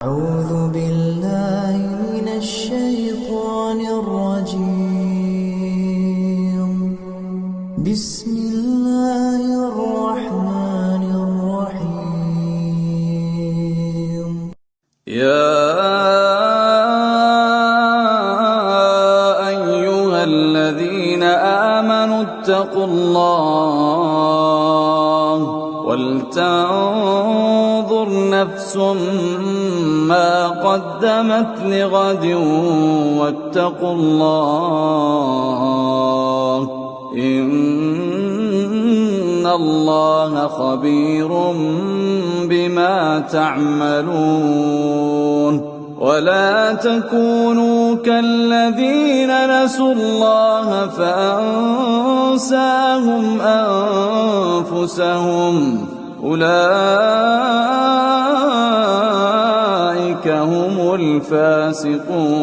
أعوذ بالله من الشيطان الرجيم. بسم الله الرحمن الرحيم. يا أيها الذين آمنوا اتقوا الله ولتنظر نفس ما قدمت لغد واتقوا الله إن الله خبير بما تعملون. ولا تكونوا كالذين نسوا الله فأنساهم أنفسهم أولئك هم الفاسقون.